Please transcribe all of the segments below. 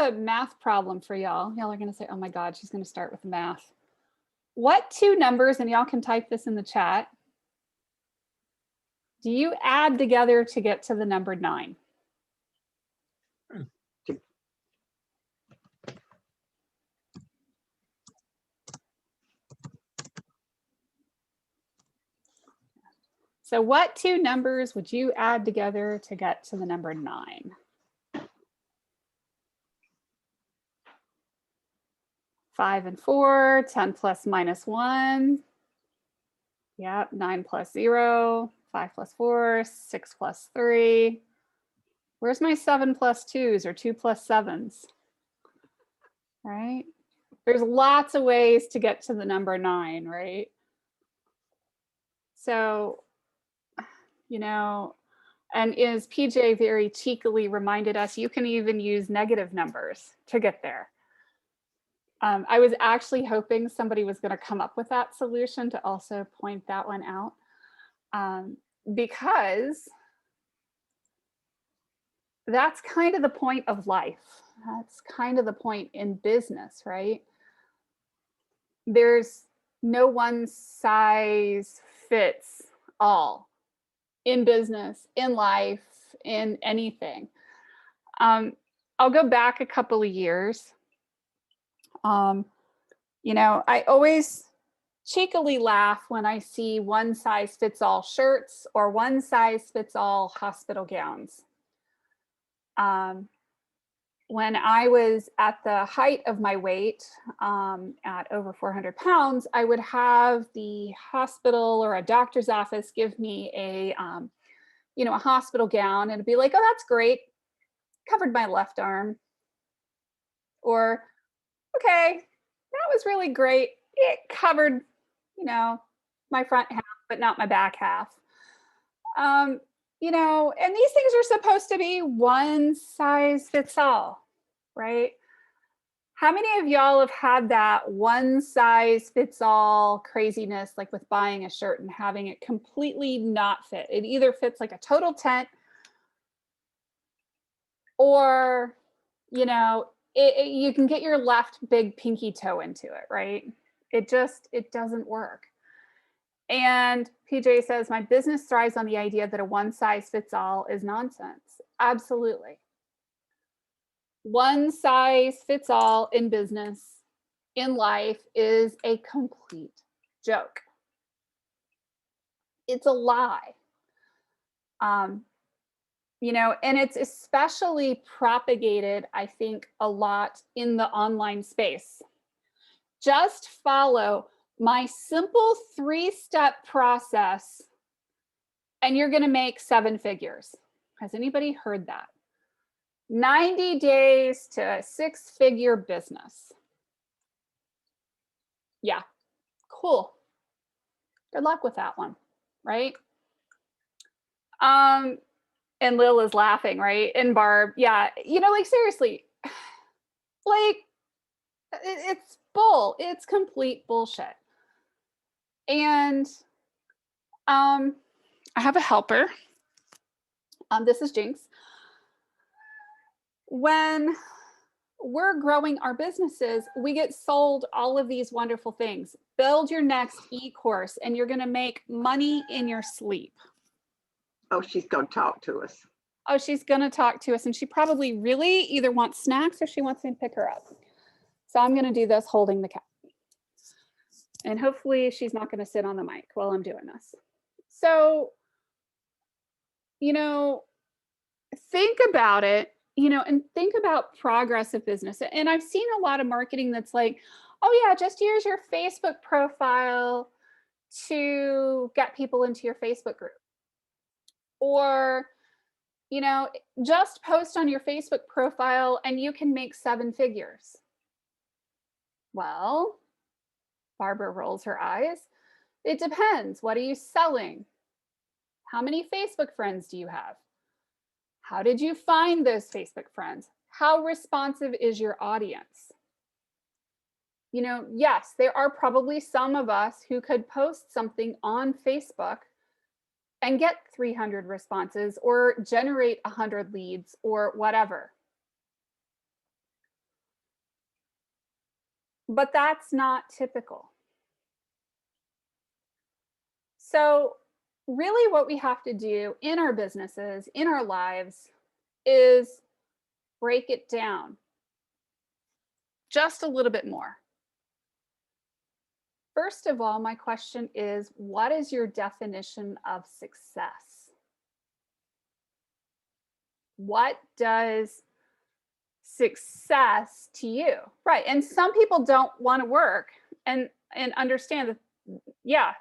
a math problem for y'all. Y'all are gonna say, oh my God, she's gonna start with math. What two numbers, and y'all can type this in the chat, do you add together to get to the number 9? So what two numbers would you add together to get to the number 9? 5 and 4, 10 plus minus 1. Yep, 9 plus 0, 5 plus 4, 6 plus 3. Where's my 7 plus 2s or 2 plus 7s? Right? There's lots of ways to get to the number 9, right? So, you know, and as PJ very cheekily reminded us, you can even use negative numbers to get there. I was actually hoping somebody was going to come up with that solution to also point that one out, because that's kind of the point of life. That's kind of the point in business, right? There's no one size fits all in business, in life, in anything. I'll go back a couple of years. You know, I always cheekily laugh when I see one size fits all shirts or one size fits all hospital gowns. When I was at the height of my weight, at over 400 pounds, I would have the hospital or a doctor's office give me a, you know, a hospital gown, and it'd be like, oh, that's great. Covered my left arm. Or, okay, that was really great. It covered, you know, my front half, but not my back half. You know, and these things are supposed to be one size fits all, right? How many of y'all have had that one size fits all craziness, like with buying a shirt and having it completely not fit? It either fits like a total tent, or, you know, you can get your left big pinky toe into it, right? It doesn't work. And PJ says, my business thrives on the idea that a one size fits all is nonsense. Absolutely. One size fits all in business, in life, is a complete joke. It's a lie. You know, and it's especially propagated, I think, a lot in the online space. Just follow my simple 3-step process and you're going to make 7 figures. Has anybody heard that? 90 days to a 6-figure business. Yeah, cool. Good luck with that one, right? And Lil is laughing, right? And Barb, yeah, you know, like seriously, like it's bull. It's complete bullshit. And I have a helper. This is Jinx. When we're growing our businesses, we get sold all of these wonderful things. Build your next e-course and you're going to make money in your sleep. Oh, she's going to talk to us. Oh, she's going to talk to us, and she probably really either wants snacks or she wants me to pick her up. So I'm going to do this holding the cat. And hopefully she's not going to sit on the mic while I'm doing this. So, you know, think about it, you know, and think about progress of business. And I've seen a lot of marketing that's like, oh yeah, just use your Facebook profile to get people into your Facebook group. Or, you know, just post on your Facebook profile and you can make 7 figures. Well, Barbara rolls her eyes. It depends. What are you selling? How many Facebook friends do you have? How did you find those Facebook friends? How responsive is your audience? You know, yes, there are probably some of us who could post something on Facebook and get 300 responses or generate 100 leads or whatever. but that's not typical. So really what we have to do in our businesses, in our lives, is break it down just a little bit more. First of all, my question is, what is your definition of success? What does success to you? Right. And some people don't want to work and understand that, yeah,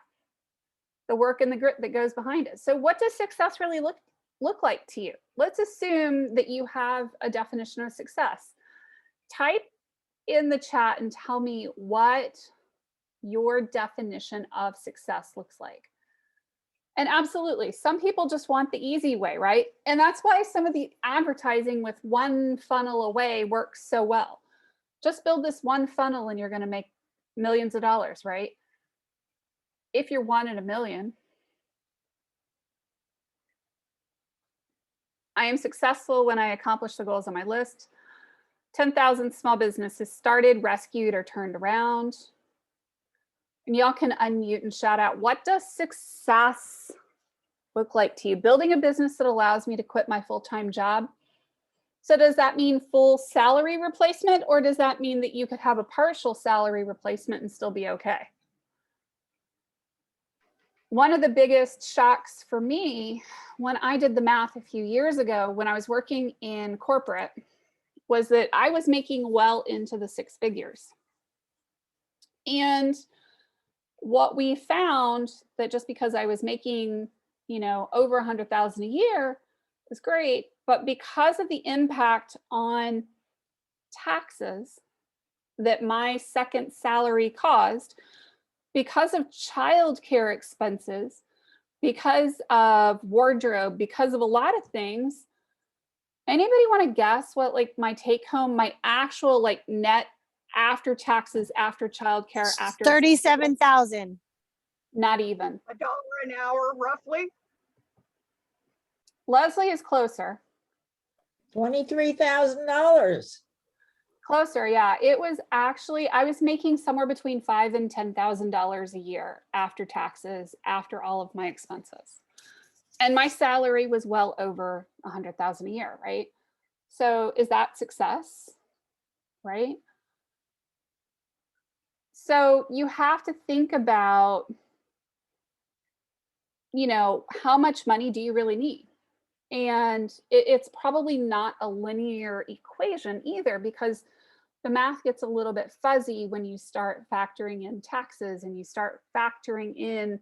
the work and the grit that goes behind it. So what does success really look like to you? Let's assume that you have a definition of success. Type in the chat and tell me what your definition of success looks like. And absolutely, some people just want the easy way, right? And that's why some of the advertising with one funnel away works so well. Just build this one funnel and you're going to make millions of dollars, right? If you're one in a million. I am successful when I accomplish the goals on my list. 10,000 small businesses started, rescued, or turned around. And y'all can unmute and shout out, what does success look like to you? Building a business that allows me to quit my full-time job. So does that mean full salary replacement, or does that mean that you could have a partial salary replacement and still be okay? One of the biggest shocks for me when I did the math a few years ago, when I was working in corporate, was that I was making well into the six figures. And what we found, that just because I was making, over 100,000 a year was great, but because of the impact on taxes that my second salary caused, because of childcare expenses, because of wardrobe, because of a lot of things, anybody want to guess what my take home, my actual net after taxes, after childcare, after 37,000. Not even. $1 an hour, roughly. Leslie is closer. $23,000. Closer, yeah. It was actually, I was making somewhere between $5,000 and $10,000 a year after taxes, after all of my expenses. And my salary was well over 100,000 a year, right? So is that success, right? So you have to think about, how much money do you really need? And it's probably not a linear equation either, because the math gets a little bit fuzzy when you start factoring in taxes and you start factoring in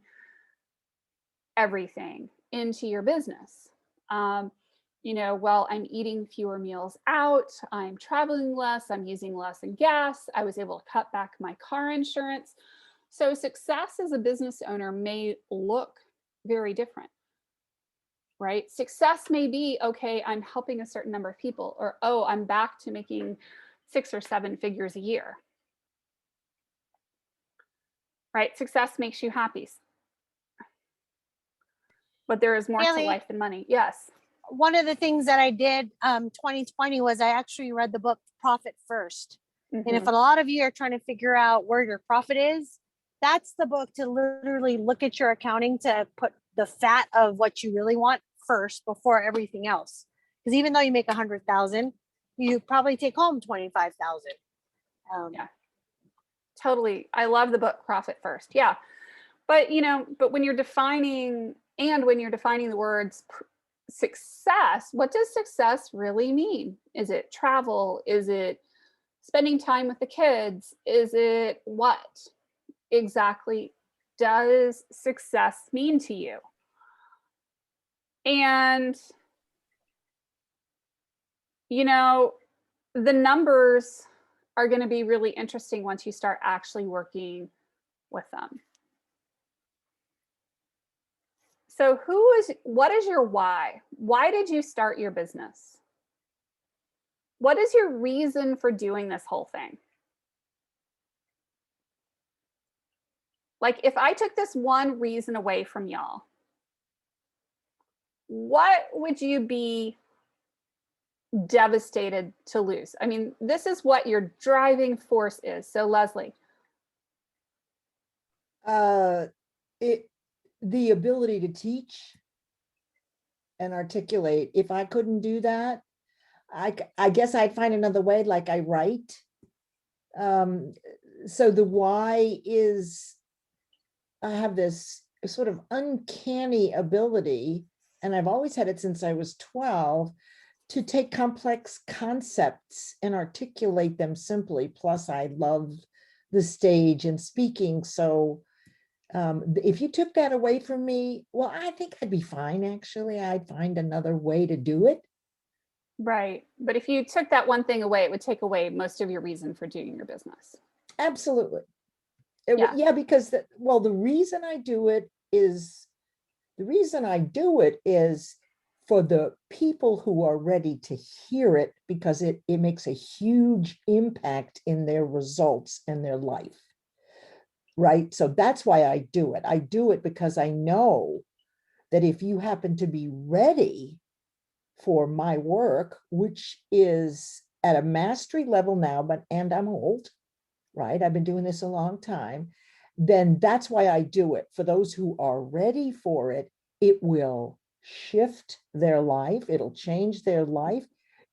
everything into your business. Well, I'm eating fewer meals out, I'm traveling less, I'm using less in gas, I was able to cut back my car insurance. So success as a business owner may look very different, right? Success may be, okay, I'm helping a certain number of people, or, oh, I'm back to making 6 or 7 figures a year, right? Success makes you happy. But there is more to life than money. Yes. One of the things that I did 2020 was I actually read the book Profit First. Mm-hmm. And if a lot of you are trying to figure out where your profit is, that's the book to literally look at your accounting, to put the fat of what you really want first before everything else. Because even though you make 100,000, you probably take home 25,000. Yeah, totally. I love the book Profit First. Yeah. But, but when you're defining the words success, what does success really mean? Is it travel? Is it spending time with the kids? Is it what exactly does success mean to you? And, the numbers are going to be really interesting once you start actually working with them. So what is your why? Why did you start your business? What is your reason for doing this whole thing? If I took this one reason away from y'all, what would you be devastated to lose. I mean, this is what your driving force is. So Leslie. The ability to teach and articulate. If I couldn't do that, I guess I'd find another way, like I write. So the why is, I have this sort of uncanny ability, and I've always had it since I was 12, to take complex concepts and articulate them simply. Plus, I love the stage and speaking. So if you took that away from me, well, I think I'd be fine, actually. I'd find another way to do it. Right. But if you took that one thing away, it would take away most of your reason for doing your business. Absolutely. Yeah. Because the reason I do it is for the people who are ready to hear it, because it makes a huge impact in their results and their life. Right. So that's why I do it. I do it because I know that if you happen to be ready for my work, which is at a mastery level now, and I'm old, right? I've been doing this a long time. Then that's why I do it. For those who are ready for it, it will shift their life. It'll change their life.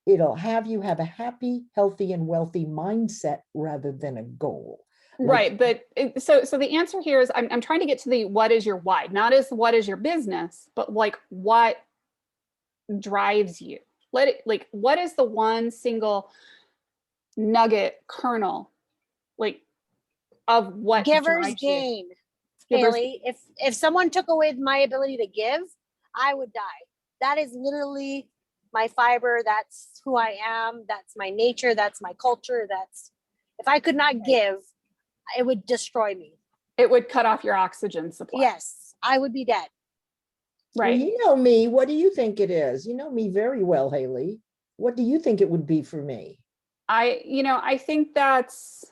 It'll have you have a happy, healthy, and wealthy mindset rather than a goal. Right. But so the answer here is I'm trying to get to the what is your why, not as what is your business, but like what drives you. What is the one single nugget kernel like of what Giver's drives you? gain. Giver's Haley, if someone took away my ability to give, I would die. That is literally my fiber. That's who I am. That's my nature. That's my culture. If I could not give, it would destroy me. It would cut off your oxygen supply. Yes, I would be dead. Right. Well, you know me. What do you think it is? You know me very well, Haley. What do you think it would be for me? I think that's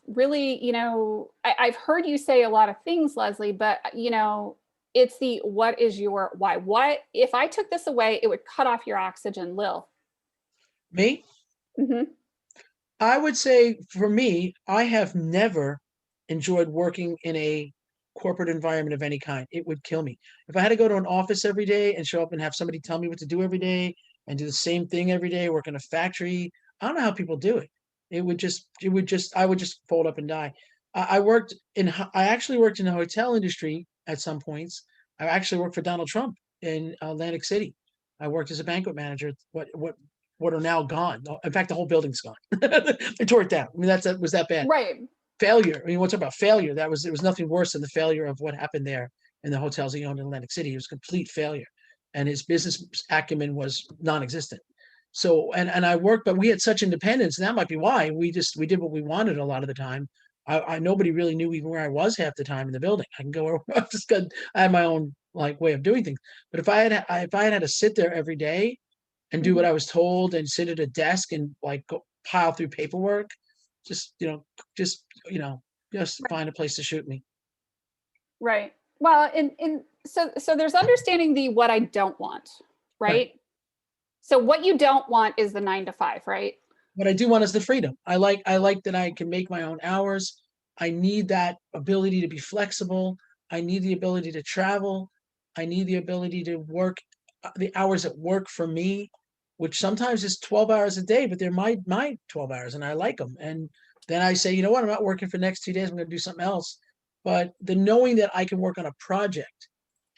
really, I've heard you say a lot of things, Leslie, but it's the what is your why? What if I took this away, it would cut off your oxygen, Lil. Me? Mm-hmm. I would say for me, I have never enjoyed working in a corporate environment of any kind. It would kill me. If I had to go to an office every day and show up and have somebody tell me what to do every day and do the same thing every day, work in a factory, I don't know how people do it. I would just fold up and die. I actually worked in the hotel industry at some points. I actually worked for Donald Trump in Atlantic City. I worked as a banquet manager. What are now gone. In fact, the whole building's gone. They tore it down. I mean, that was that bad. Right. Failure. I mean, what's about failure? It was nothing worse than the failure of what happened there in the hotels he owned in Atlantic City. It was complete failure, and his business acumen was non-existent. So, and I worked, but we had such independence, and that might be why we did what we wanted a lot of the time. Nobody really knew even where I was half the time in the building. I can go where I had my own way of doing things. But if I had to sit there every day and do what I was told and sit at a desk and go pile through paperwork, just find a place to shoot me. Right. Well, so there's understanding the what I don't want, right? So what you don't want is the 9 to 5, right? What I do want is the freedom. I like that I can make my own hours. I need that ability to be flexible. I need the ability to travel. I need the ability to work the hours that work for me, which sometimes is 12 hours a day, but they're my 12 hours and I like them. And then I say, you know what, I'm not working for the next 2 days. I'm going to do something else. But the knowing that I can work on a project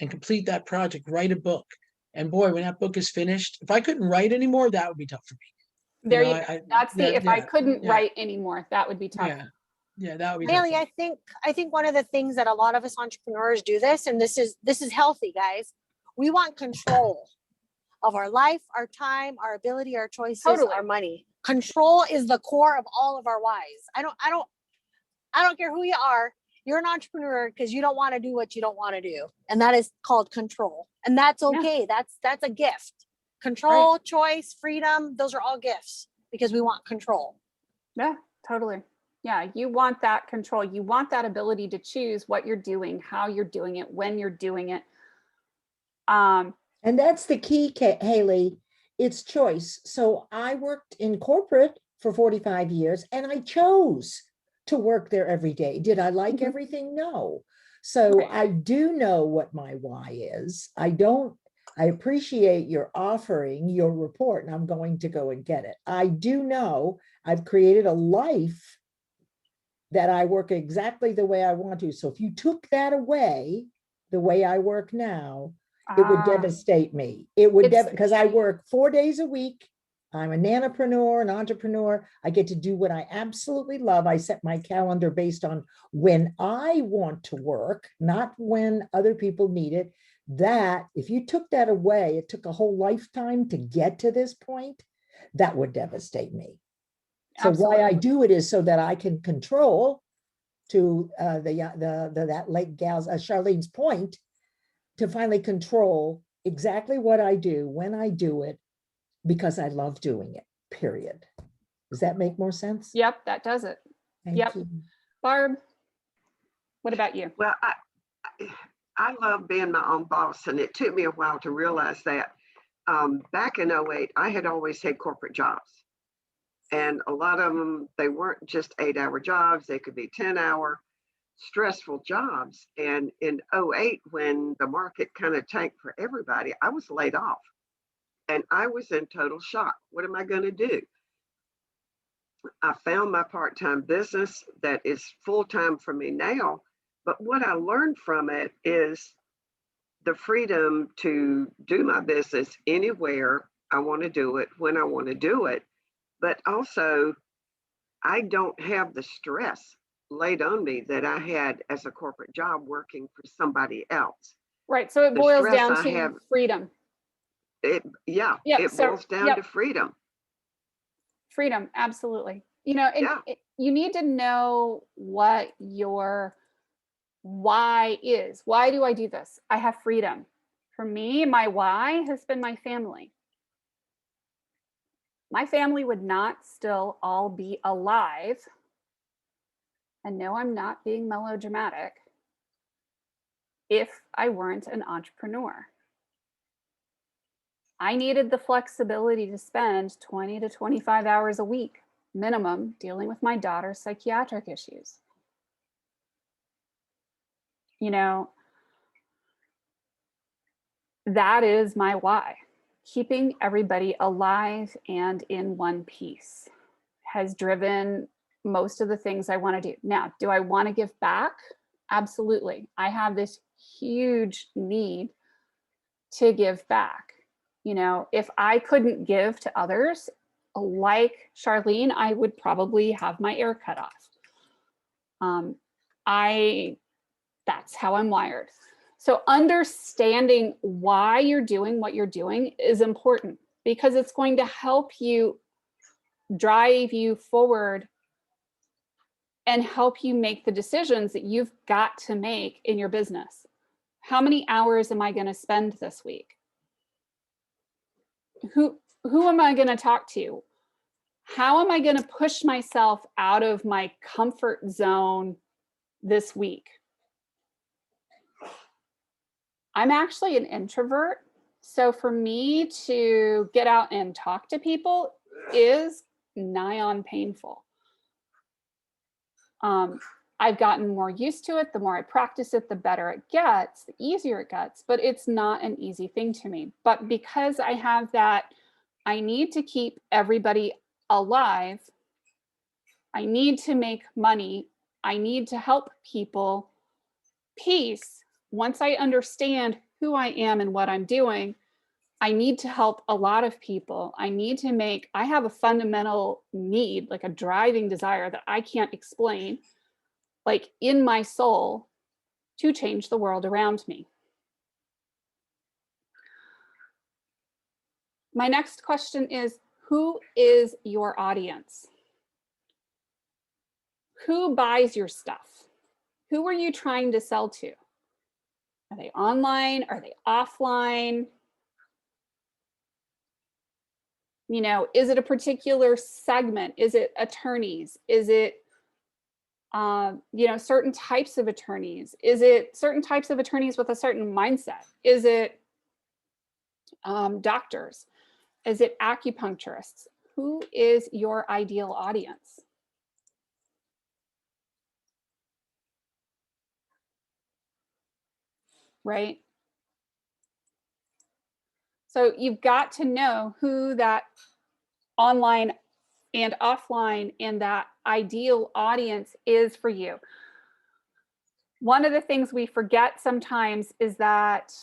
and complete that project, write a book. And boy, when that book is finished, if I couldn't write anymore, that would be tough for me. There you go. That's if I couldn't write anymore, that would be tough. Yeah, that would be Haley, tough. I think one of the things that a lot of us entrepreneurs do this, and this is healthy, guys. We want control of our life, our time, our ability, our choices, Totally. our money. Control is the core of all of our whys. I don't care who you are. You're an entrepreneur because you don't want to do what you don't want to do. And that is called control. And that's okay. Yeah. That's a gift. Control, right. Choice, freedom, those are all gifts because we want control. Yeah, totally. Yeah, you want that control. You want that ability to choose what you're doing, how you're doing it, when you're doing it. And And that's the key, Haley. It's choice. So I worked in corporate for 45 years and I chose to work there every day. Did I like everything? No. So Right. I do know what my why is. I appreciate your offering your report and I'm going to go and get it. I do know I've created a life that I work exactly the way I want to. So if you took that away, the way I work now, it would devastate me. It would, because I work 4 days a week. I'm a nanopreneur, an entrepreneur. I get to do what I absolutely love. I set my calendar based on when I want to work, not when other people need it. That, if you took that away, it took a whole lifetime to get to this point, that would devastate me. So why I do it is so that I can control, to that late gal's Charlene's point, to finally control exactly what I do when I do it, because I love doing it, period. Does that make more sense? Yep, that does it. Thank Yep. you. Barb, what about you? Well, I love being my own boss, and it took me a while to realize that. Back in '08, I had always had corporate jobs. And a lot of them, they weren't just 8-hour jobs. They could be 10-hour stressful jobs. And in '08, when the market kind of tanked for everybody, I was laid off and I was in total shock. What am I going to do? I found my part-time business that is full-time for me now. But what I learned from it is the freedom to do my business anywhere I want to do it, when I want to do it. But also, I don't have the stress laid on me that I had as a corporate job working for somebody else. Right. So it The boils stress down I to have, freedom. it So, boils down to freedom. freedom. Absolutely. You know, and Yeah. you need to know what your why is. Why do I do this? I have freedom. For me, my why has been my family. My family would not still all be alive. And no, I'm not being melodramatic, if I weren't an entrepreneur. I needed the flexibility to spend 20 to 25 hours a week minimum dealing with my daughter's psychiatric issues. You know, that is my why. Keeping everybody alive and in one piece has driven most of the things I want to do. Now, do I want to give back? Absolutely. I have this huge need to give back. You know, if I couldn't give to others, like Charlene, I would probably have my ear cut off. That's how I'm wired. So understanding why you're doing what you're doing is important, because it's going to help you drive you forward and help you make the decisions that you've got to make in your business. How many hours am I going to spend this week? Who am I going to talk to? How am I going to push myself out of my comfort zone this week? I'm actually an introvert. So for me to get out and talk to people is nigh on painful. I've gotten more used to it. The more I practice it, the better it gets, the easier it gets, but it's not an easy thing to me. But because I have that, I need to keep everybody alive. I need to make money. I need to help people. Peace. Once I understand who I am and what I'm doing, I need to help a lot of people. I have a fundamental need, like a driving desire that I can't explain, like in my soul, to change the world around me. My next question is, who is your audience? Who buys your stuff? Who are you trying to sell to? Are they online? Are they offline? You know, is it a particular segment? Is it attorneys? Is it, you know, certain types of attorneys? Is it certain types of attorneys with a certain mindset? Is it Doctors? Is it acupuncturists? Who is your ideal audience? Right? So you've got to know who that online and offline and that ideal audience is for you. One of the things we forget sometimes is that,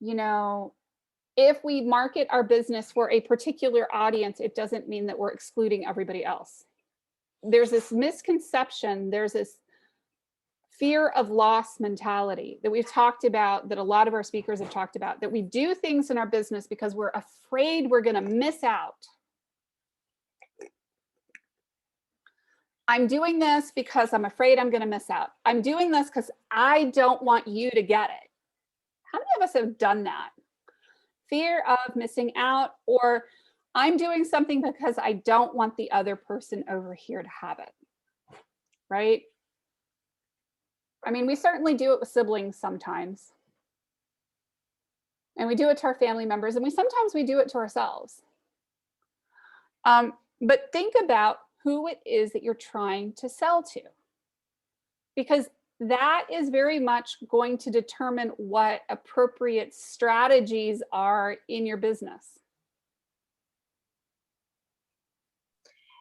you know, if we market our business for a particular audience, it doesn't mean that we're excluding everybody else. There's this misconception, there's this fear of loss mentality that we've talked about, that a lot of our speakers have talked about, that we do things in our business because we're afraid we're going to miss out. I'm doing this because I'm afraid I'm going to miss out. I'm doing this because I don't want you to get it. How many of us have done that? Fear of missing out, or I'm doing something because I don't want the other person over here to have it, right? I mean, we certainly do it with siblings sometimes. And we do it to our family members, and sometimes we do it to ourselves. But think about who it is that you're trying to sell to, because that is very much going to determine what appropriate strategies are in your business.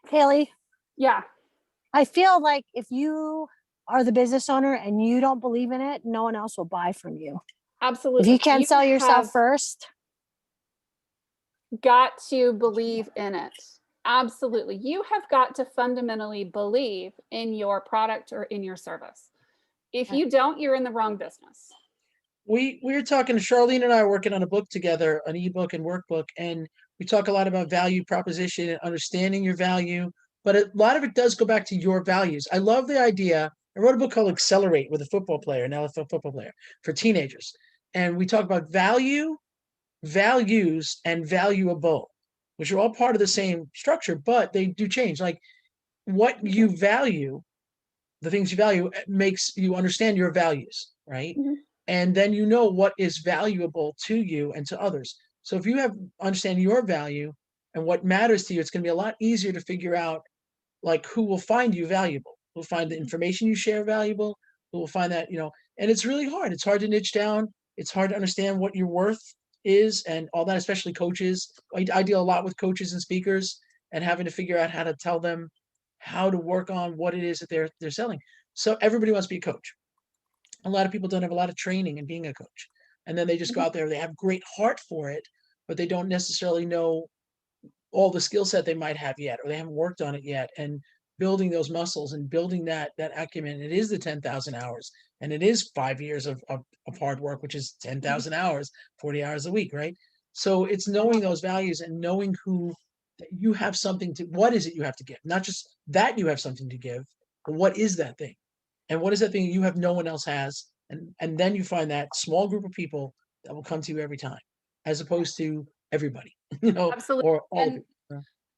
Haley, Yeah, I feel like if you are the business owner and you don't believe in it, no one else will buy from you. absolutely. If you can't sell yourself have first, got to believe in it. Absolutely. You have got to fundamentally believe in your product or in your service. If you don't, you're in the wrong business. We were talking, Charlene and I are working on a book together, an ebook and workbook, and we talk a lot about value proposition and understanding your value, but a lot of it does go back to your values. I love the idea. I wrote a book called Accelerate with a football player, an NFL football player, for teenagers. And we talk about value, values, and valuable, which are all part of the same structure, but they do change. Like what you value, the things you value, makes you understand your values, right? Mhm. And then you know what is valuable to you and to others. So if you have understand your value and what matters to you, it's going to be a lot easier to figure out like who will find you valuable, who will find the information you share valuable, who will find that, and it's really hard. It's hard to niche down. It's hard to understand what your worth is and all that, especially coaches. I deal a lot with coaches and speakers and having to figure out how to tell them how to work on what it is that they're selling. So everybody wants to be a coach. A lot of people don't have a lot of training in being a coach. And then they just go out there, they have great heart for it, but they don't necessarily know all the skill set they might have yet, or they haven't worked on it yet. And building those muscles and building that acumen, it is the 10,000 hours, and it is 5 years of hard work, which is 10,000 hours, 40 hours a week, right? So it's knowing those values and knowing who that you have something to, what is it you have to give? Not just that you have something to give, but what is that thing? And what is that thing you have no one else has? And then you find that small group of people that will come to you every time, as opposed to everybody, Absolutely. or all And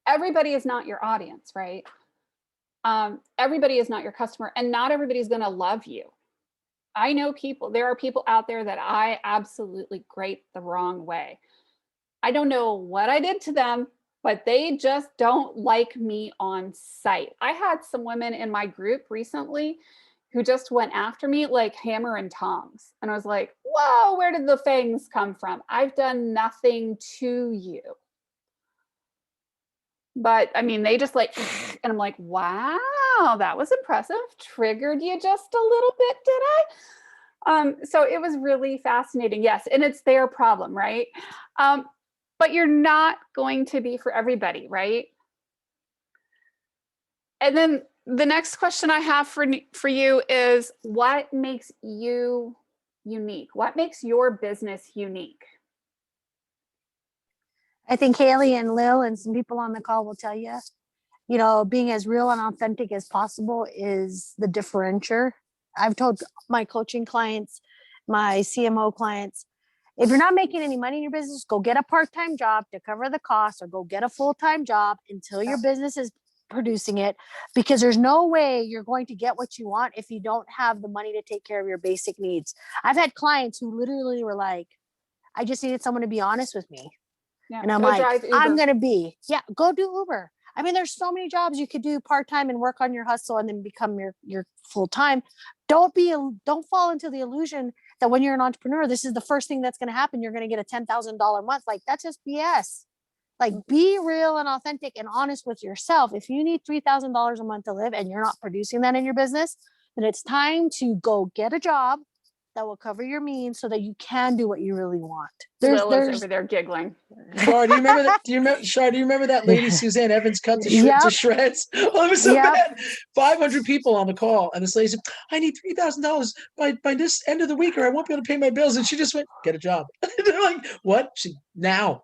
everybody is not your audience, right? Everybody is not your customer, and not everybody is going to love you. I know there are people out there that I absolutely grate the wrong way. I don't know what I did to them, but they just don't like me on sight. I had some women in my group recently who just went after me like hammer and tongs. And I was like, whoa, where did the fangs come from? I've done nothing to you. But I mean, they just like, and I'm like, wow, that was impressive. Triggered you just a little bit, did I? So it was really fascinating. Yes, and it's their problem, right? But you're not going to be for everybody, right? And then the next question I have for you is, what makes you unique? What makes your business unique? I think Haley and Lil and some people on the call will tell you, being as real and authentic as possible is the differentiator. I've told my coaching clients, my CMO clients, if you're not making any money in your business, go get a part-time job to cover the costs, or go get a full-time job until your business is producing it, because there's no way you're going to get what you want if you don't have the money to take care of your basic needs. I've had clients who literally were like, I just needed someone to be honest with me. Yeah. And I'm Go like, drive Uber. I'm going to be, yeah, go do Uber. I mean, there's so many jobs you could do part-time and work on your hustle and then become your full-time. Don't fall into the illusion that when you're an entrepreneur, this is the first thing that's going to happen. You're going to get a $10,000 month. Like, that's just BS. Like, be real and authentic and honest with yourself. If you need $3,000 a month to live and you're not producing that in your business, then it's time to go get a job that will cover your means so that you can do what you really want. Lila's over there giggling. Shar, do you remember that? Shar, do you remember that lady Suzanne Evans cut to shreds? Oh, it was so bad. 500 people on the call, and this lady said, "I need $3,000 by this end of the week, or I won't be able to pay my bills." And she just went, "Get a job." They're like, "What?" She now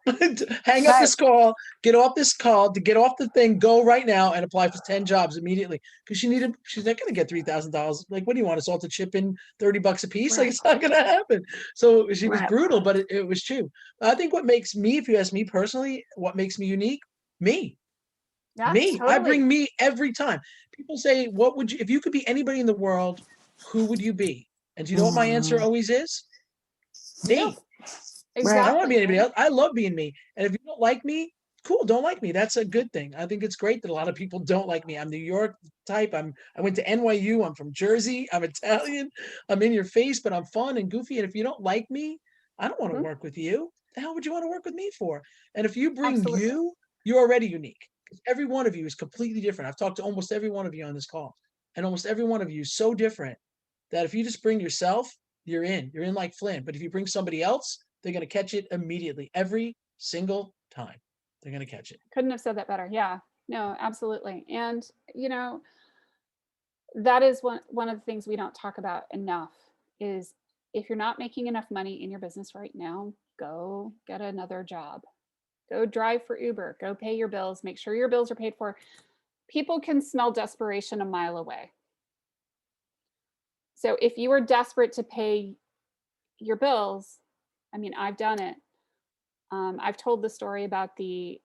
hang up this call, get off this call, to get off the thing, go right now and apply for 10 jobs immediately because she's not going to get $3,000. Like, what do you want us all to chip in $30 a piece? Like, it's not going to happen. So she was brutal, but it was true. I think what makes me, if you ask me personally, what makes me unique, me. Yeah, me. totally. I bring me every time. People say, what would you, if you could be anybody in the world, who would you be? And do you know what my answer always is? Me. Exactly. I don't want to be anybody else. I love being me. And if you don't like me, cool, don't like me. That's a good thing. I think it's great that a lot of people don't like me. I'm New York type. I went to NYU. I'm from Jersey. I'm Italian. I'm in your face, but I'm fun and goofy. And if you don't like me, I don't want to work with you. The hell would you want to work with me for? And if you bring you, you're already unique. Every one of you is completely different. I've talked to almost every one of you on this call, and almost every one of you is so different that if you just bring yourself, you're in like Flynn. But if you bring somebody else, they're going to catch it immediately. Every single time they're going to catch it. Couldn't have said that better. Yeah, no, absolutely. And, that is one of the things we don't talk about enough is if you're not making enough money in your business right now, go get another job. Go drive for Uber. Go pay your bills. Make sure your bills are paid for. People can smell desperation a mile away. So if you are desperate to pay your bills, I mean, I've done it. I've told the story about the,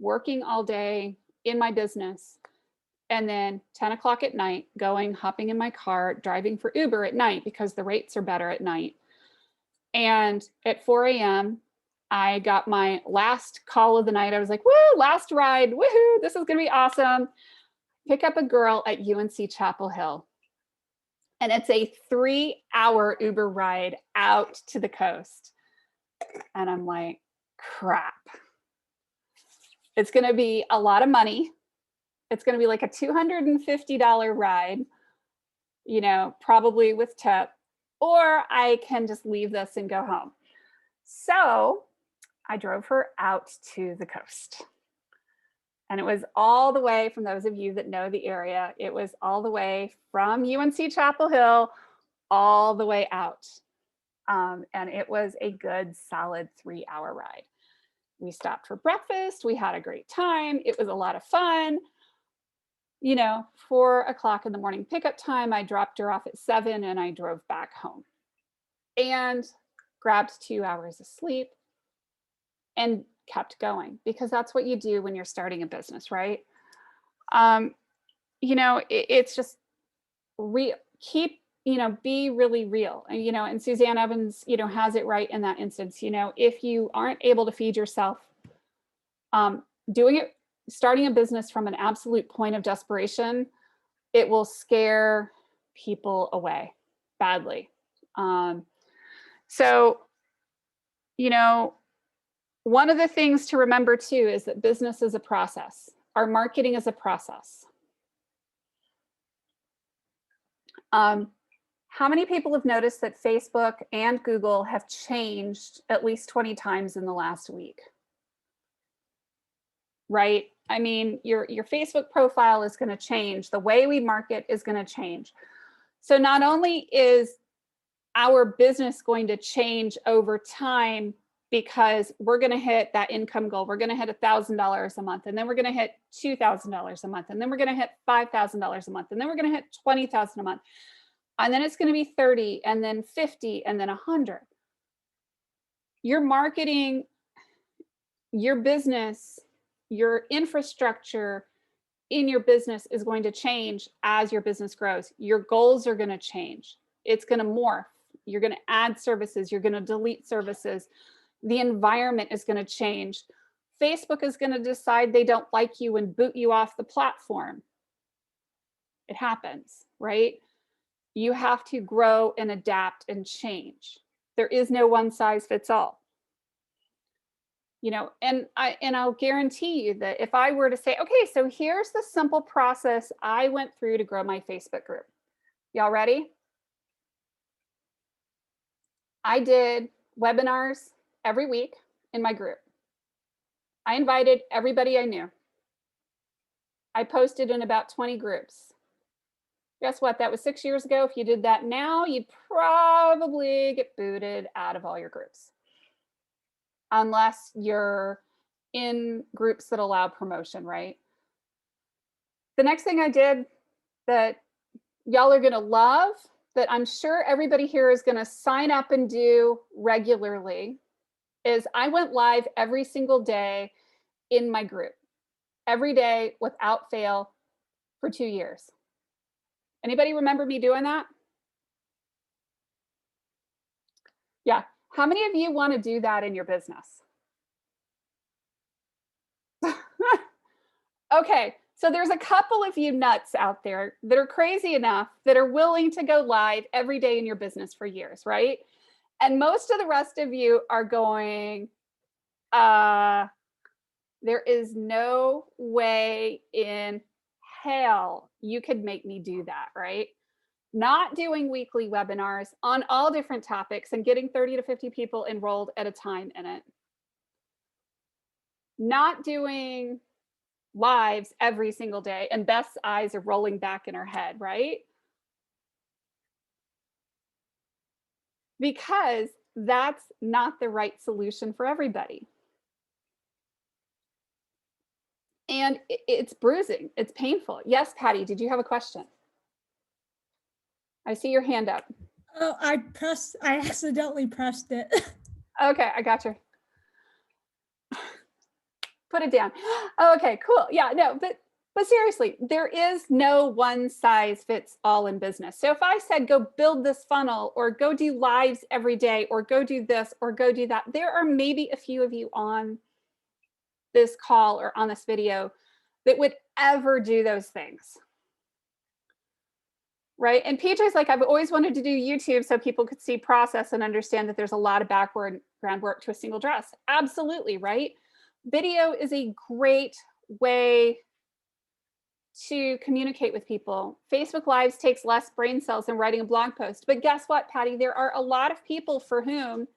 working all day in my business and then 10 o'clock at night, hopping in my car, driving for Uber at night because the rates are better at night. And at 4 a.m., I got my last call of the night. I was like, woo, last ride. Woohoo, this is going to be awesome. Pick up a girl at UNC Chapel Hill. And it's a 3-hour Uber ride out to the coast. And I'm like, crap. It's going to be a lot of money. It's going to be like a $250 ride, probably with tip, or I can just leave this and go home. So I drove her out to the coast. And it was all the way, from those of you that know the area, it was all the way from UNC Chapel Hill, all the way out. And it was a good, solid 3-hour ride. We stopped for breakfast. We had a great time. It was a lot of fun. 4 o'clock in the morning pickup time, I dropped her off at 7 and I drove back home and grabbed 2 hours of sleep and kept going, because that's what you do when you're starting a business, right? It's just be really real. And, and Suzanne Evans, has it right in that instance. If you aren't able to feed yourself, starting a business from an absolute point of desperation, it will scare people away badly. So, one of the things to remember too is that business is a process. Our marketing is a process. How many people have noticed that Facebook and Google have changed at least 20 times in the last week? Right? I mean, your Facebook profile is going to change. The way we market is going to change. So not only is our business going to change over time, because we're going to hit that income goal. We're going to hit $1,000 a month, and then we're going to hit $2,000 a month, and then we're going to hit $5,000 a month, and then we're going to hit $20,000 a month. And then it's going to be 30, and then 50, and then 100. Your marketing, your business, your infrastructure in your business is going to change as your business grows. Your goals are going to change. It's going to morph. You're going to add services. You're going to delete services. The environment is going to change. Facebook is going to decide they don't like you and boot you off the platform. It happens, right? You have to grow and adapt and change. There is no one size fits all. You know, and I'll guarantee you that if I were to say, okay, so here's the simple process I went through to grow my Facebook group. Y'all ready? I did webinars every week in my group. I invited everybody I knew. I posted in about 20 groups. Guess what? That was 6 years ago. If you did that now, you'd probably get booted out of all your groups. Unless you're in groups that allow promotion, right? The next thing I did that y'all are gonna love, that I'm sure everybody here is gonna sign up and do regularly, is I went live every single day in my group, every day without fail for 2 years. Anybody remember me doing that? Yeah. How many of you want to do that in your business? Okay, so there's a couple of you nuts out there that are crazy enough that are willing to go live every day in your business for years, right? And most of the rest of you are going, there is no way in hell you could make me do that, right? Not doing weekly webinars on all different topics and getting 30 to 50 people enrolled at a time in it. Not doing lives every single day, and Beth's eyes are rolling back in her head, right? Because that's not the right solution for everybody. And it's bruising, it's painful. Yes, Patty, did you have a question? I see your hand up. Oh, I accidentally pressed it. Okay, I got you. Put it down. Oh, okay, cool. Yeah, no, but seriously, there is no one size fits all in business. So if I said, go build this funnel or go do lives every day or go do this or go do that, there are maybe a few of you on this call or on this video that would ever do those things. Right? And PJ's like, I've always wanted to do YouTube so people could see process and understand that there's a lot of background work to a single dress. Absolutely, right? Video is a great way to communicate with people. Facebook Lives takes less brain cells than writing a blog post. But guess what, Patty? There are a lot of people for whom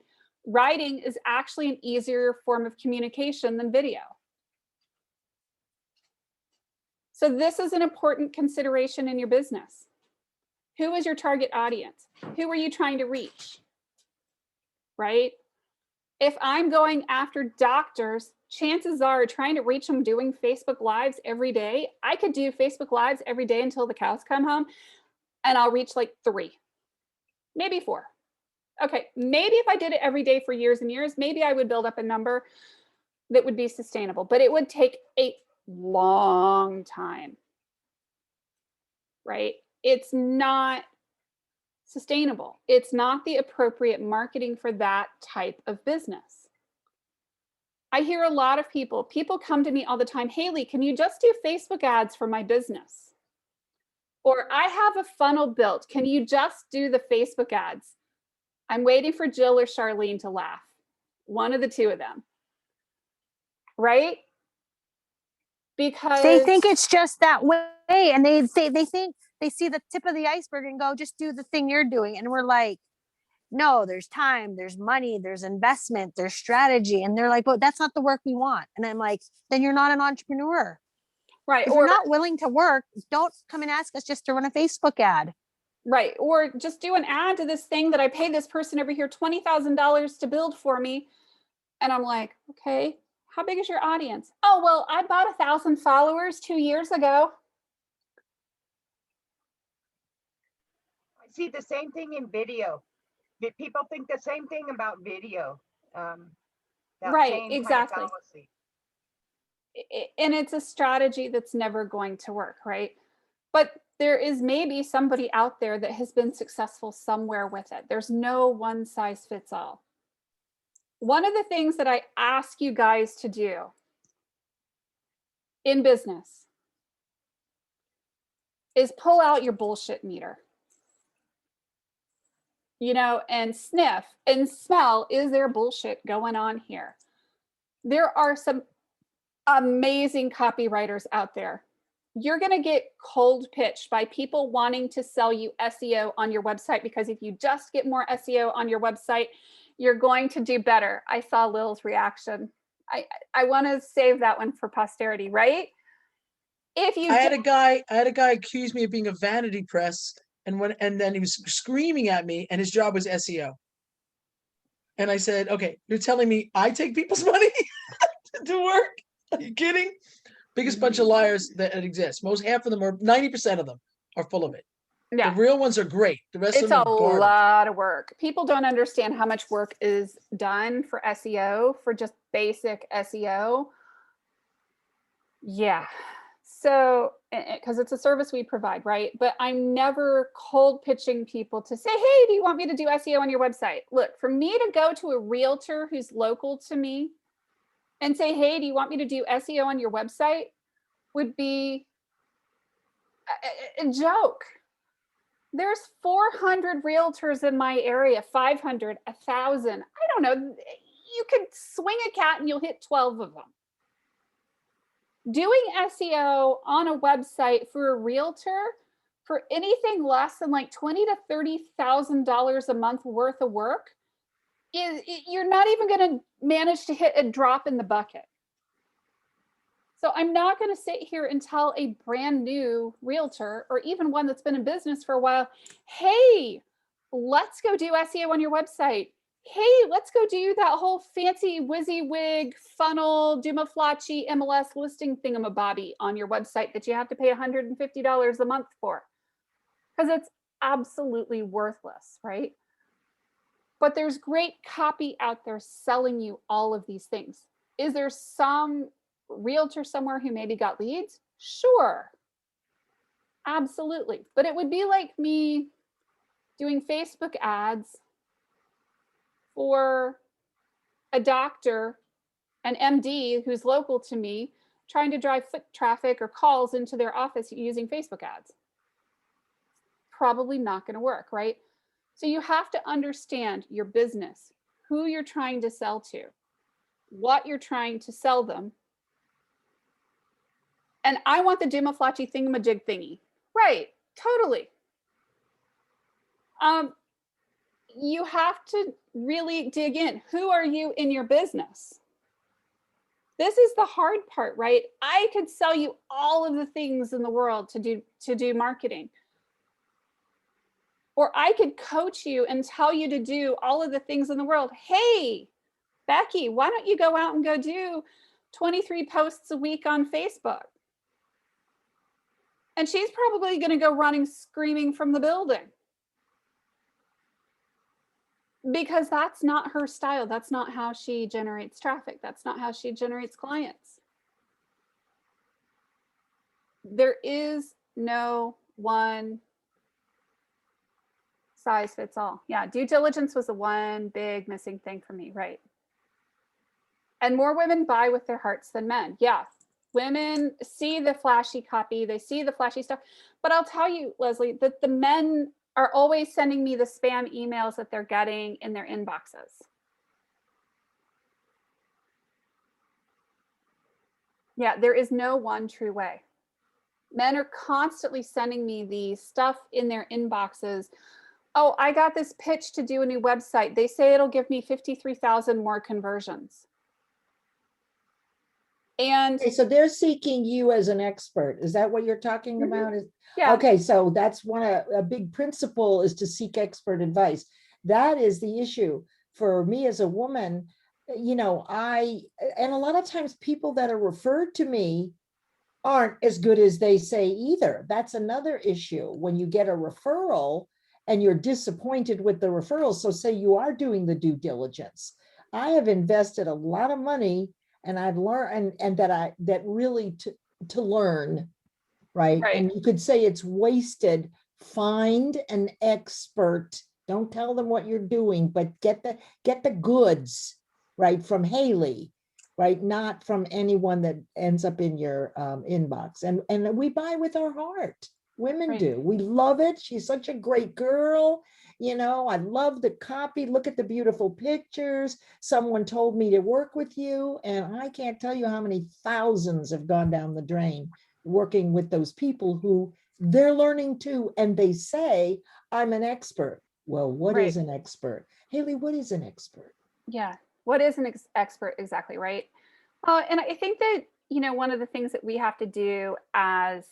writing is actually an easier form of communication than video. So this is an important consideration in your business. Who is your target audience? Who are you trying to reach? Right? If I'm going after doctors, chances are trying to reach them doing Facebook Lives every day. I could do Facebook Lives every day until the cows come home, and I'll reach like 3, maybe 4. Okay, maybe if I did it every day for years and years, maybe I would build up a number that would be sustainable, but it would take a long time, right? It's not sustainable. It's not the appropriate marketing for that type of business. I hear a lot of people come to me all the time, Haley, can you just do Facebook ads for my business? Or I have a funnel built. Can you just do the Facebook ads? I'm waiting for Jill or Charlene to laugh. One of the two of them. Right? Because they think it's just that way, and they think they see the tip of the iceberg and go, just do the thing you're doing. And we're like, no, there's time, there's money, there's investment, there's strategy. And they're like, but that's not the work we want. And I'm like, then you're not an entrepreneur. Right. If you're not willing to work, don't come and ask us just to run a Facebook ad. Right. Or just do an ad to this thing that I pay this person over here $20,000 to build for me. And I'm like, okay, how big is your audience? Oh, well, I bought 1,000 followers 2 years ago. I see the same thing in video. People think the same thing about video. Right, exactly. And it's a strategy that's never going to work, right? But there is maybe somebody out there that has been successful somewhere with it. There's no one size fits all. One of the things that I ask you guys to do in business is pull out your bullshit meter, you know, and sniff and smell, is there bullshit going on here? There are some amazing copywriters out there. You're going to get cold pitched by people wanting to sell you SEO on your website, because if you just get more SEO on your website, you're going to do better. I saw Lil's reaction. I want to save that one for posterity, right? If you I had a guy accuse me of being a vanity press, and then he was screaming at me, and his job was SEO. And I said, okay, you're telling me I take people's money to work? Are you kidding? Biggest bunch of liars that exist. Half of them, or 90% of them, are full of it. yeah, The real ones are great. The rest it's of them a are garbage. lot of work. People don't understand how much work is done for SEO, for just basic SEO. Yeah. So, because it's a service we provide, right? But I'm never cold pitching people to say, hey, do you want me to do SEO on your website? Look, for me to go to a realtor who's local to me and say, hey, do you want me to do SEO on your website, would be a joke. There's 400 realtors in my area, 500, 1,000. I don't know. You could swing a cat and you'll hit 12 of them. Doing SEO on a website for a realtor for anything less than like $20,000 to $30,000 a month worth of work you're not even going to manage to hit a drop in the bucket. So I'm not going to sit here and tell a brand new realtor, or even one that's been in business for a while, hey, let's go do SEO on your website. Hey, let's go do that whole fancy WYSIWYG funnel, Dumaflachi MLS listing thingamabobby on your website that you have to pay $150 a month for, because it's absolutely worthless, right? But there's great copy out there selling you all of these things. Is there some realtor somewhere who maybe got leads? Sure, absolutely. But it would be like me doing Facebook ads for a doctor, an MD who's local to me, trying to drive foot traffic or calls into their office using Facebook ads. Probably not going to work, right? So you have to understand your business, who you're trying to sell to, what you're trying to sell them. And I want the Dumaflachi thingamajig thingy. Right, totally. You have to really dig in. Who are you in your business? This is the hard part, right? I could sell you all of the things in the world to do marketing. Or I could coach you and tell you to do all of the things in the world. Hey, Becky, why don't you go out and go do 23 posts a week on Facebook? And she's probably going to go running, screaming from the building. Because that's not her style. That's not how she generates traffic. That's not how she generates clients. There is no one size fits all. Yeah, due diligence was the one big missing thing for me, right? And more women buy with their hearts than men. Yeah, women see the flashy copy, they see the flashy stuff. But I'll tell you, Leslie, that the men are always sending me the spam emails that they're getting in their inboxes. Yeah, there is no one true way. Men are constantly sending me the stuff in their inboxes. Oh, I got this pitch to do a new website. They say it'll give me 53,000 more conversions. And Okay, so they're seeking you as an expert. Is that what you're talking about? yeah, Okay, so that's a big principle is to seek expert advice. That is the issue for me as a woman. You know, and a lot of times people that are referred to me aren't as good as they say either. That's another issue when you get a referral and you're disappointed with the referral. So say you are doing the due diligence. I have invested a lot of money and I've learned and that really to learn right? Right. And you could say it's wasted. Find an expert. Don't tell them what you're doing, but get the goods, right, from Haley, right? Not from anyone that ends up in your inbox. And we buy with our heart. Women Right. do. We love it. She's such a great girl. You know, I love the copy. Look at the beautiful pictures. Someone told me to work with you, and I can't tell you how many thousands have gone down the drain working with those people who they're learning too. And they say, I'm an expert. Well, what is Right. an expert? Haley, what is an expert? Yeah. What is an expert exactly, right? And I think that, one of the things that we have to do as,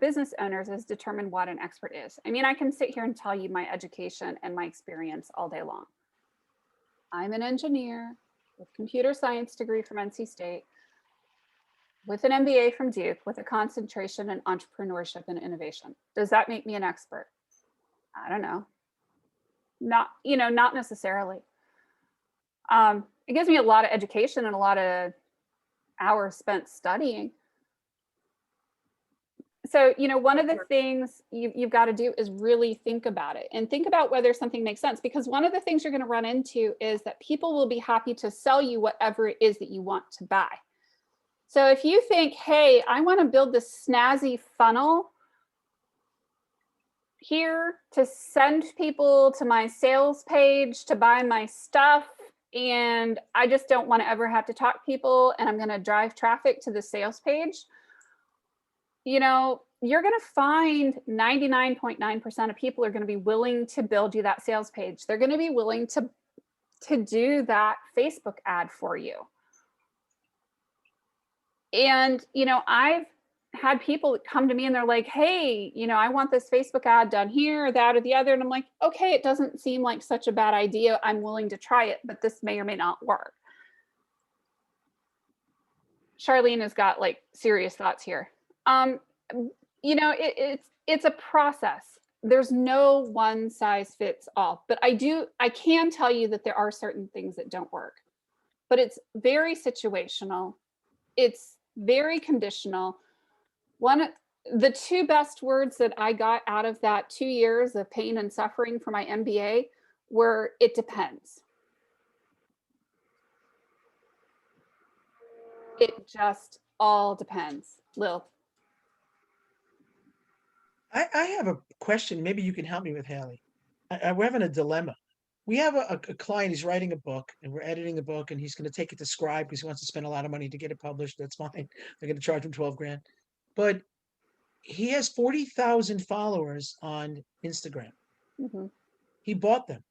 business owners is determine what an expert is. I mean, I can sit here and tell you my education and my experience all day long. I'm an engineer with computer science degree from NC State, with an MBA from Duke, with a concentration in entrepreneurship and innovation. Does that make me an expert? I don't know. Not necessarily. It gives me a lot of education and a lot of hours spent studying. So, one of the things you've got to do is really think about it and think about whether something makes sense, because one of the things you're going to run into is that people will be happy to sell you whatever it is that you want to buy. So if you think, hey, I want to build this snazzy funnel here to send people to my sales page to buy my stuff, and I just don't want to ever have to talk to people, and I'm going to drive traffic to the sales page, you're going to find 99.9% of people are going to be willing to build you that sales page. They're going to be willing to do that Facebook ad for you. And, I've had people come to me and they're like, hey, I want this Facebook ad done here, that, or the other. And I'm like, okay, it doesn't seem like such a bad idea. I'm willing to try it, but this may or may not work. Charlene has got like serious thoughts here. It's a process. There's no one size fits all, but I can tell you that there are certain things that don't work, but it's very situational. It's very conditional. The two best words that I got out of that 2 years of pain and suffering for my MBA were, it depends. It just all depends. Lil. I have a question. Maybe you can help me with, Haley. We're having a dilemma. We have a client, he's writing a book and we're editing the book, and he's going to take it to Scribe because he wants to spend a lot of money to get it published. That's fine. They're going to charge him 12 grand. But he has 40,000 followers on Instagram. Mm-hmm. He bought them.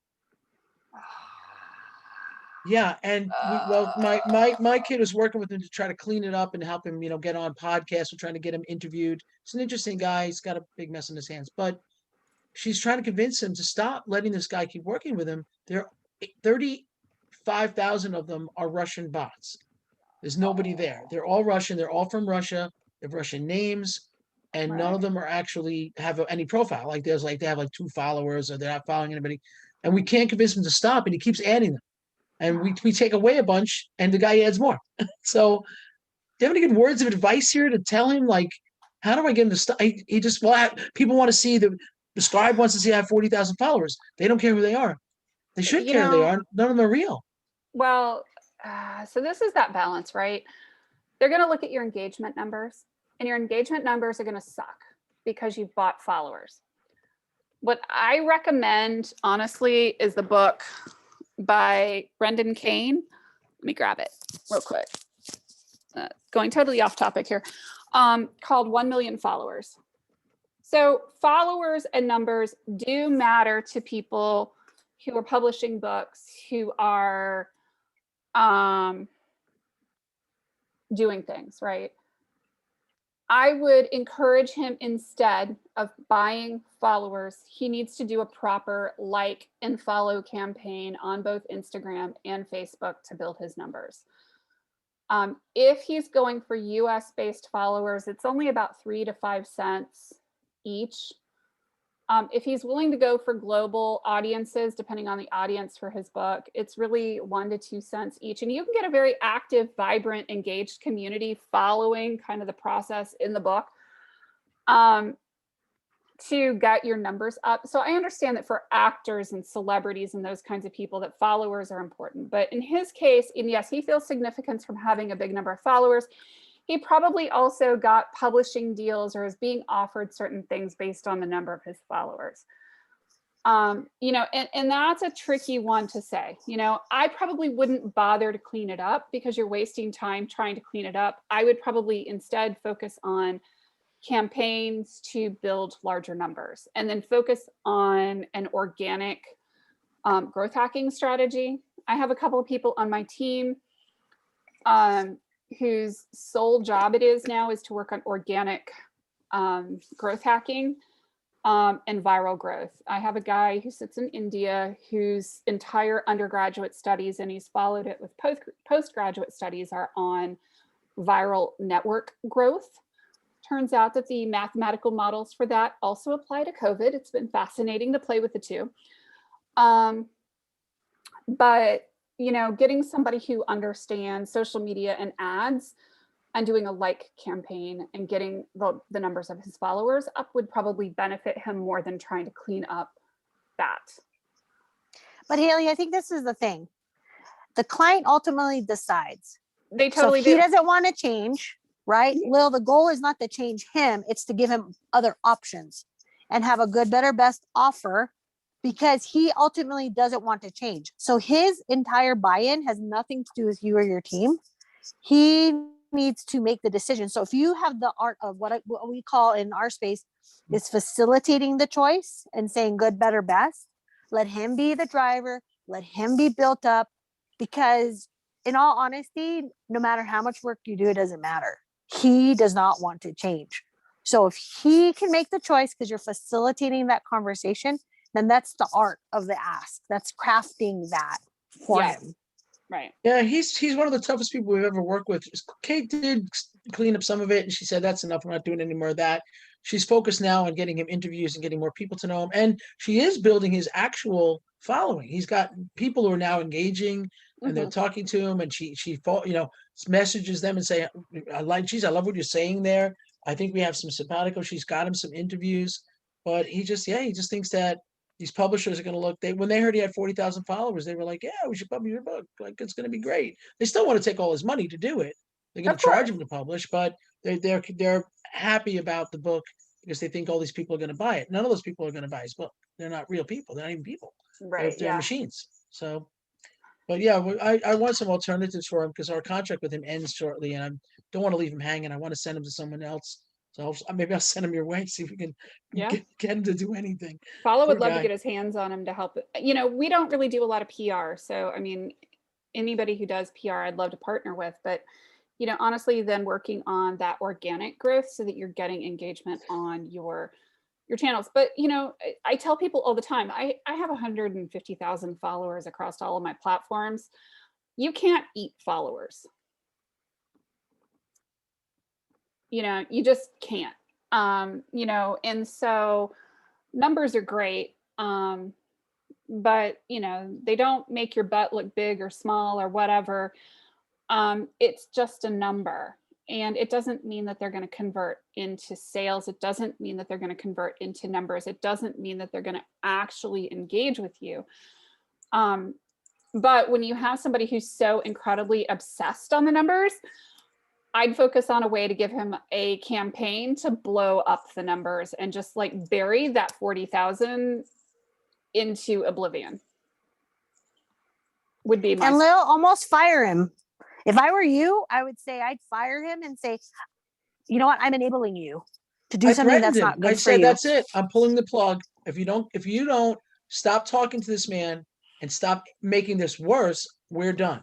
Yeah, and my kid was working with him to try to clean it up and help him, get on podcasts. We're trying to get him interviewed. He's an interesting guy. He's got a big mess in his hands, but she's trying to convince him to stop letting this guy keep working with him. There, 35,000 of them are Russian bots. There's nobody there. They're all Russian. They're all from Russia. They have Russian names, and none of them are actually have any profile. Like they have like 2 followers, or they're not following anybody. And we can't convince him to stop, and he keeps adding them. And we take away a bunch, and the guy adds more. So, do you have any good words of advice here to tell him? Like, how do I get him to stop? He just, people want to see the Scribe wants to see I have 40,000 followers. They don't care who they are. They should care who they are. None of them are real. Well, so this is that balance, right? They're going to look at your engagement numbers, and your engagement numbers are going to suck because you've bought followers. What I recommend, honestly, is the book by Brendan Kane. Let me grab it real quick. Going totally off topic here. Called 1 Million Followers. So followers and numbers do matter to people who are publishing books, who are doing things, right? I would encourage him, instead of buying followers, he needs to do a proper like and follow campaign on both Instagram and Facebook to build his numbers. If he's going for US-based followers, it's only about 3 to 5 cents each. If he's willing to go for global audiences, depending on the audience for his book, it's really 1 to 2 cents each. And you can get a very active, vibrant, engaged community following kind of the process in the book. to get your numbers up. So I understand that for actors and celebrities and those kinds of people that followers are important. But in his case, and yes, he feels significance from having a big number of followers. He probably also got publishing deals or is being offered certain things based on the number of his followers. You know, and that's a tricky one to say. You know, I probably wouldn't bother to clean it up because you're wasting time trying to clean it up. I would probably instead focus on campaigns to build larger numbers and then focus on an organic growth hacking strategy. I have a couple of people on my team whose sole job it is now is to work on organic growth hacking and viral growth. I have a guy who sits in India whose entire undergraduate studies, and he's followed it with postgraduate studies, are on viral network growth. Turns out that the mathematical models for that also apply to COVID. It's been fascinating to play with the two. But, you know, getting somebody who understands social media and ads and doing a like campaign and getting the numbers of his followers up would probably benefit him more than trying to clean up that. But Haley, I think this is the thing. The client ultimately decides. They totally so if he do. doesn't want to change, right? Lil, the goal is not to change him, it's to give him other options and have a good, better, best offer because he ultimately doesn't want to change. So his entire buy-in has nothing to do with you or your team. He needs to make the decision. So if you have the art of what we call in our space is facilitating the choice and saying good, better, best, let him be the driver, let him be built up, because in all honesty, no matter how much work you do, it doesn't matter. He does not want to change. So if he can make the choice because you're facilitating that conversation, then that's the art of the ask. That's crafting that for him. Right. Yeah, he's one of the toughest people we've ever worked with. Kate did clean up some of it, and she said that's enough. We're not doing any more of that. She's focused now on getting him interviews and getting more people to know him, and she is building his actual following. He's got people who are now engaging, and they're talking to him, and she messages them and say, "I love what you're saying there. I think we have some simpatico." She's got him some interviews, but he just thinks that these publishers are going to look. When they heard he had 40,000 followers, they were like, "Yeah, we should publish your book. Like, it's going to be great." They still want to take all his money to do it. They're going to charge him to publish, but they're happy about the book because they think all these people are going to buy it. None of those people are going to buy his book. They're not real people. They're not even people. Right. They're machines. So, but yeah, I want some alternatives for him because our contract with him ends shortly, and I don't want to leave him hanging. I want to send him to someone else. So maybe I'll send him your way, see if we can get him to do anything. Follow would love to get his hands on him to help. You know, we don't really do a lot of PR. So, I mean, anybody who does PR, I'd love to partner with. But, you know, honestly, then working on that organic growth so that you're getting engagement on your channels. But, you know, I tell people all the time, I have 150,000 followers across all of my platforms. You can't eat followers. You know, you just can't, you know, and so numbers are great, but, you know, they don't make your butt look big or small or whatever. It's just a number, and it doesn't mean that they're going to convert into sales. It doesn't mean that they're going to convert into numbers. It doesn't mean that they're going to actually engage with you. But when you have somebody who's so incredibly obsessed on the numbers, I'd focus on a way to give him a campaign to blow up the numbers and just like bury that 40,000 into oblivion. Would be my. And Lil, almost fire him. If I were you, I would say I'd fire him and say, you know what? I'm enabling you to do something that's not good for you. I said, that's it. I'm pulling the plug. If you don't stop talking to this man and stop making this worse, we're done.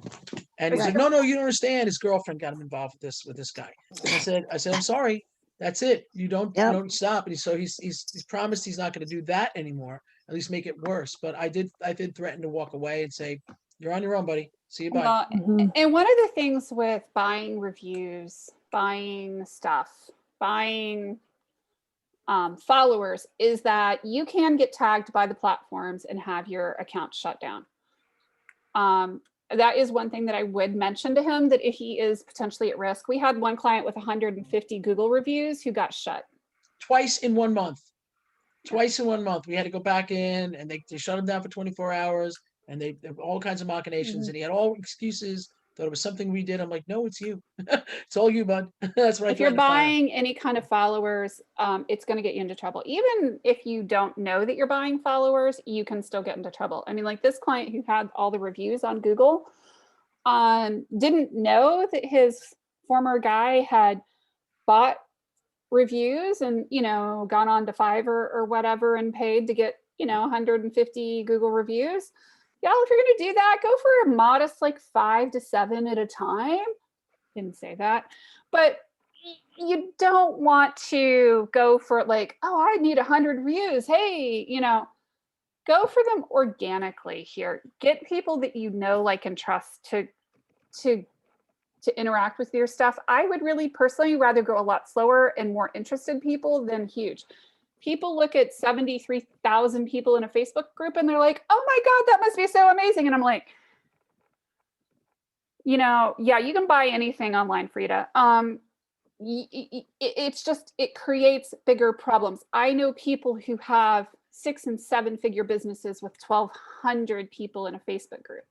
And he's like, no, you don't understand. His girlfriend got him involved with this guy. And I said, I'm sorry. That's it. You don't stop. And he's promised he's not going to do that anymore. At least make it worse. But I did threaten to walk away and say, you're on your own, buddy. See you, bye. And one of the things with buying reviews, buying stuff, buying followers is that you can get tagged by the platforms and have your account shut down. That is one thing that I would mention to him, that if he is potentially at risk. We had one client with 150 Google reviews who got shut. twice in 1 month. Twice in 1 month, we had to go back in, and they shut him down for 24 hours, and they all kinds of machinations, and he had all excuses. Thought it was something we did. I'm like, no, it's you. It's all you, bud. That's right. If you're buying any kind of followers, it's going to get you into trouble. Even if you don't know that you're buying followers, you can still get into trouble. I mean, like this client who had all the reviews on Google, didn't know that his former guy had bought reviews and, you know, gone on to Fiverr or whatever and paid to get, you know, 150 Google reviews. Y'all, if you're going to do that, go for a modest like 5 to 7 at a time. Didn't say that, but you don't want to go for like, oh, I need 100 views. Hey, you know, go for them organically here. Get people that you know, like, and trust to interact with your stuff. I would really personally rather go a lot slower and more interested people than huge. People look at 73,000 people in a Facebook group and they're like, oh my God, that must be so amazing. And I'm like, you know, yeah, you can buy anything online, Frida. It's just, it creates bigger problems. I know people who have 6 and 7 figure businesses with 1,200 people in a Facebook group.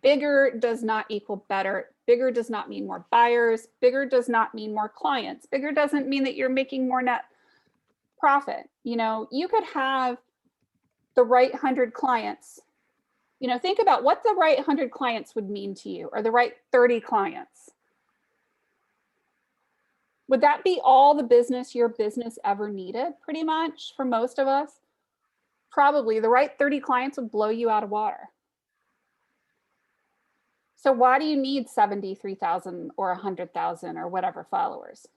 Bigger does not equal better. Bigger does not mean more buyers. Bigger does not mean more clients. Bigger doesn't mean that you're making more net profit. You know, you could have the right 100 clients. You know, think about what the right 100 clients would mean to you, or the right 30 clients. Would that be all the business your business ever needed? Pretty much for most of us. Probably the right 30 clients would blow you out of water. So why do you need 73,000 or 100,000 or whatever followers?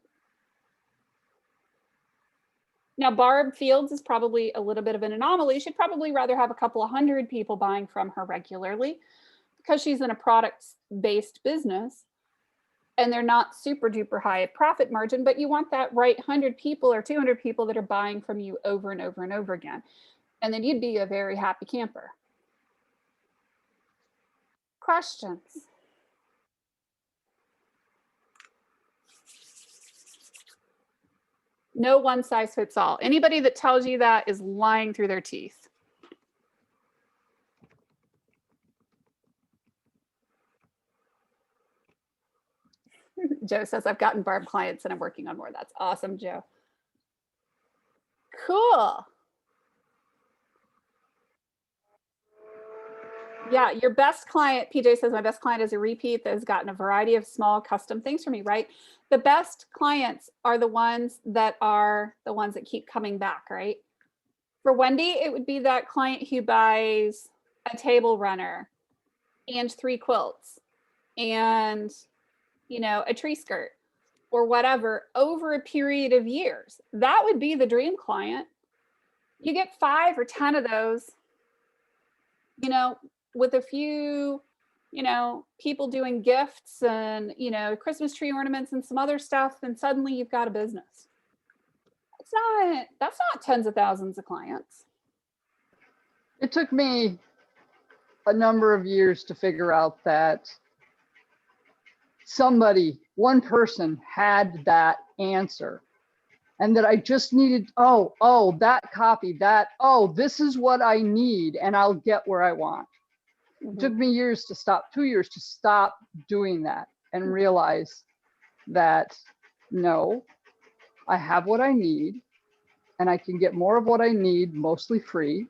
Now, Barb Fields is probably a little bit of an anomaly. She'd probably rather have a couple of 100 people buying from her regularly because she's in a product-based business and they're not super duper high profit margin, but you want that right 100 people or 200 people that are buying from you over and over and over again. And then you'd be a very happy camper. Questions? No one size fits all. Anybody that tells you that is lying through their teeth. Joe says, I've gotten Barb clients and I'm working on more. That's awesome, Joe. Cool. Yeah, your best client, PJ says, my best client is a repeat that has gotten a variety of small custom things for me, right? The best clients are the ones that keep coming back, right? For Wendy, it would be that client who buys a table runner and 3 quilts and, you know, a tree skirt or whatever over a period of years. That would be the dream client. You get 5 or 10 of those, you know, with a few, you know, people doing gifts and, you know, Christmas tree ornaments and some other stuff, then suddenly you've got a business. That's not tens of thousands of clients. It took me a number of years to figure out that one person had that answer and that I just needed, that copy, this is what I need and I'll get where I want. It took me 2 years to stop doing that and realize that, no, I have what I need and I can get more of what I need, mostly free.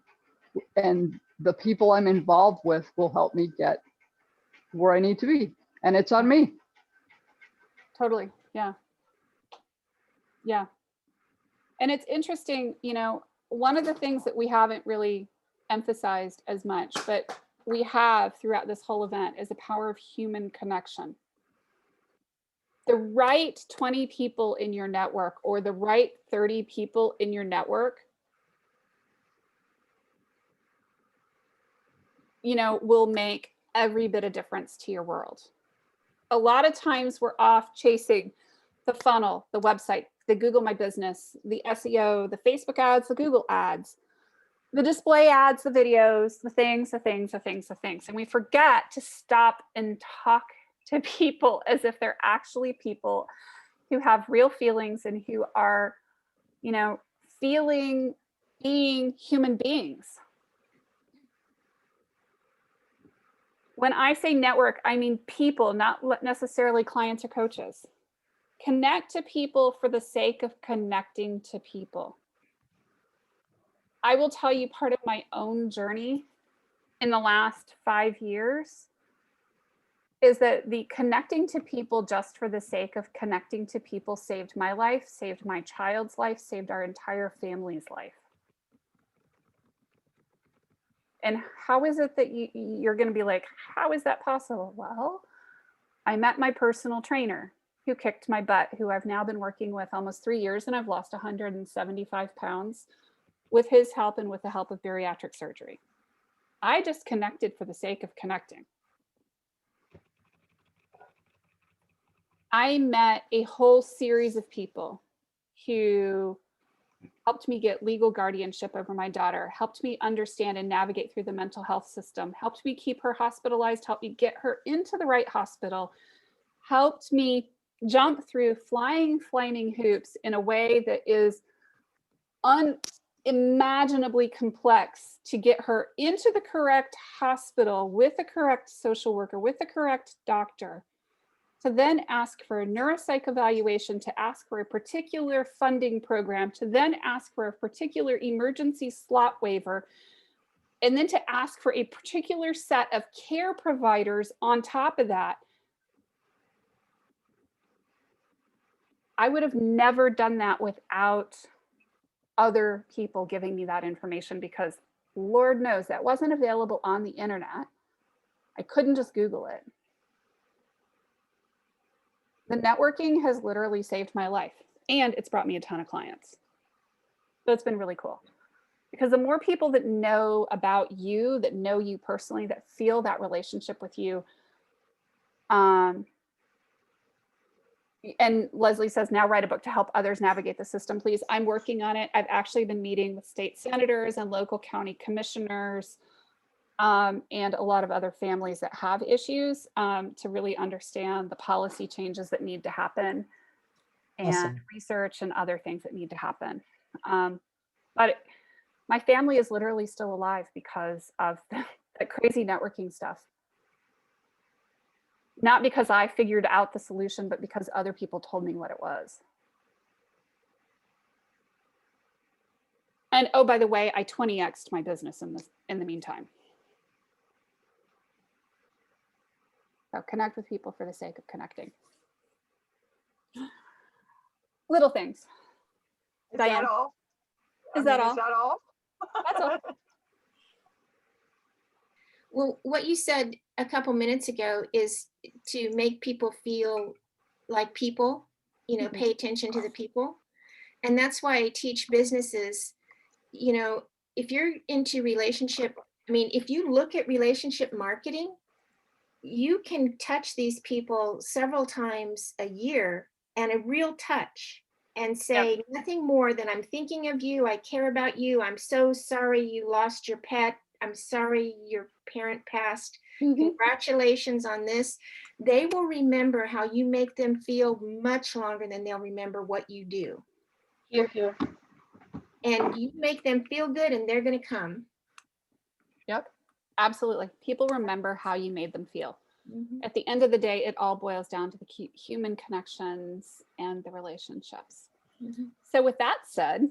And the people I'm involved with will help me get where I need to be. And it's on me. Totally. Yeah. Yeah. And it's interesting, you know, one of the things that we haven't really emphasized as much, but we have throughout this whole event is the power of human connection. The right 20 people in your network or the right 30 people in your network, you know, will make every bit of difference to your world. A lot of times we're off chasing the funnel, the website, the Google My Business, the SEO, the Facebook ads, the Google ads, the display ads, the videos, the things. And we forget to stop and talk to people as if they're actually people who have real feelings and who are, you know, feeling, being human beings. When I say network, I mean people, not necessarily clients or coaches. Connect to people for the sake of connecting to people. I will tell you, part of my own journey in the last 5 years is that the connecting to people just for the sake of connecting to people saved my life, saved my child's life, saved our entire family's life. And how is it that you're going to be like, how is that possible? Well, I met my personal trainer who kicked my butt, who I've now been working with almost 3 years, and I've lost 175 pounds with his help and with the help of bariatric surgery. I just connected for the sake of connecting. I met a whole series of people who helped me get legal guardianship over my daughter, helped me understand and navigate through the mental health system, helped me keep her hospitalized, helped me get her into the right hospital, helped me jump through flaming hoops in a way that is unimaginably complex to get her into the correct hospital with the correct social worker, with the correct doctor, to then ask for a neuropsych evaluation, to ask for a particular funding program, to then ask for a particular emergency slot waiver, and then to ask for a particular set of care providers on top of that. I would have never done that without other people giving me that information, because Lord knows that wasn't available on the internet. I couldn't just Google it. The networking has literally saved my life, and it's brought me a ton of clients. So it's been really cool, because the more people that know about you, that know you personally, that feel that relationship with you. And Leslie says, now write a book to help others navigate the system, please. I'm working on it. I've actually been meeting with state senators and local county commissioners, and a lot of other families that have issues, to really understand the policy changes that need to happen, and Awesome. research and other things that need to happen. But my family is literally still alive because of the crazy networking stuff. Not because I figured out the solution, but because other people told me what it was. And oh, by the way, I 20x'd my business in the meantime. So connect with people for the sake of connecting. Little things. Is Diane, that all? is that all? Is that all? That's all. Well, what you said a couple minutes ago is to make people feel like people, you know, pay attention to the people. And that's why I teach businesses, you know, if you're into relationship, I mean, if you look at relationship marketing, you can touch these people several times a year, and a real touch, and say nothing more than, I'm thinking of you, I care about you, I'm so sorry you lost your pet, I'm sorry your parent passed, congratulations on this. They will remember how you make them feel much longer than they'll remember what you do. Here, here. And you make them feel good, and they're going to come. Yep, absolutely. People remember how you made them feel. At the end of the day, it all boils down to the human connections and the relationships. So with that said,